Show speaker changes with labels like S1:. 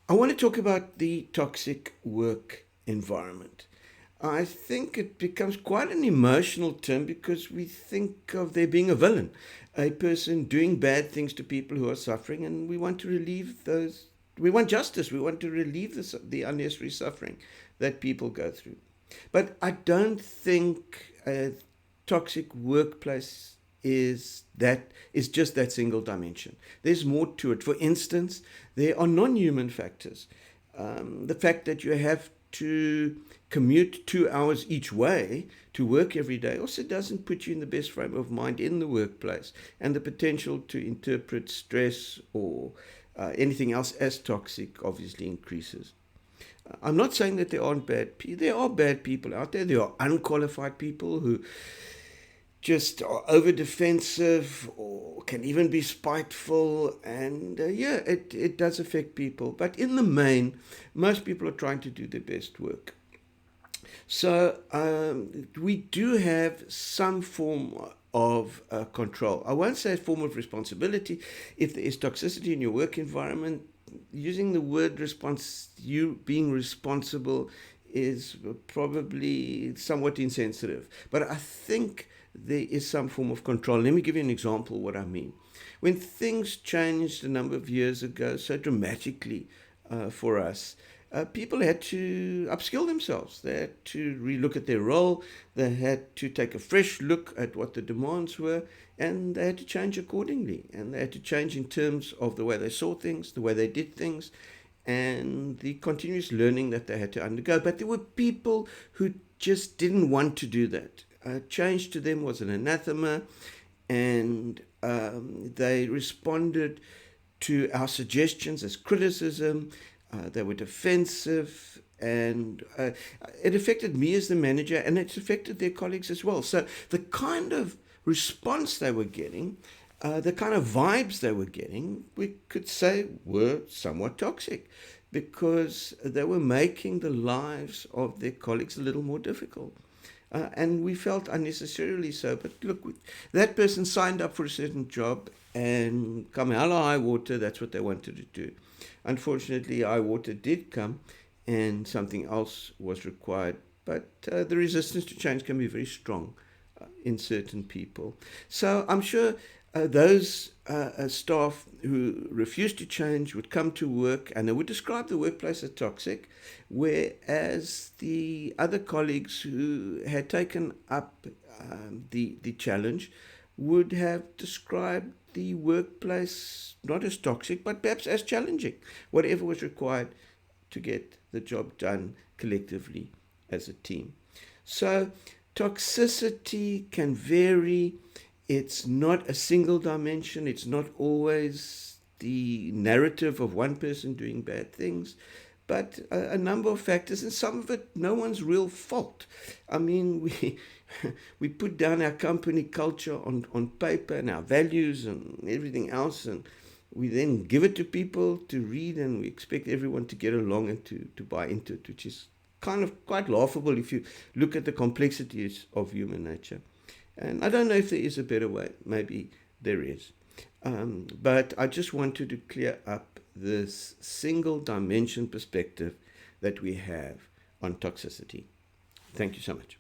S1: I want to talk about the toxic work environment. I think it becomes quite an emotional term because we think of there being a villain, a person doing bad things to people who are suffering, and we want to relieve those. We want justice. We want to relieve the unnecessary suffering that people go through. But I don't think a toxic workplace is just that single dimension. There's more to it. For instance, there are non-human factors. The fact that you have to commute 2 hours each way to work every day also doesn't put you in the best frame of mind in the workplace, and the potential to interpret stress or anything else as toxic obviously increases. I'm not saying that there aren't bad people. There are bad people out there. There are unqualified people who just are over defensive or can even be spiteful. And yeah, it does affect people. But in the main, most people are trying to do their best work. So we do have some form of control. I won't say a form of responsibility. If there is toxicity in your work environment, using the word you being responsible is probably somewhat insensitive. But I think there is some form of control. Let me give you an example of what I mean. When things changed a number of years ago so dramatically for us, people had to upskill themselves. They had to relook at their role. They had to take a fresh look at what the demands were, and they had to change accordingly. And they had to change in terms of the way they saw things, the way they did things, and the continuous learning that they had to undergo. But there were people who just didn't want to do that. Change to them was an anathema, and they responded to our suggestions as criticism. They were defensive, and it affected me as the manager, and it affected their colleagues as well. So the kind of response they were getting, the kind of vibes they were getting, we could say were somewhat toxic, because they were making the lives of their colleagues a little more difficult. And we felt unnecessarily so. But look, that person signed up for a certain job, and come hell or high water, that's what they wanted to do. Unfortunately, high water did come, and something else was required. But the resistance to change can be very strong in certain people. So I'm sure those staff who refused to change would come to work and they would describe the workplace as toxic, whereas the other colleagues who had taken up the challenge would have described the workplace not as toxic but perhaps as challenging, whatever was required to get the job done collectively as a team. So toxicity can vary. It's not a single dimension. It's not always the narrative of one person doing bad things, but a number of factors, and some of it no one's real fault. I mean, we put down our company culture on paper and our values and everything else, and we then give it to people to read, and we expect everyone to get along and to buy into it, which is kind of quite laughable if you look at the complexities of human nature. And I don't know if there is a better way. Maybe there is. But I just wanted to clear up this single dimension perspective that we have on toxicity. Thank you so much.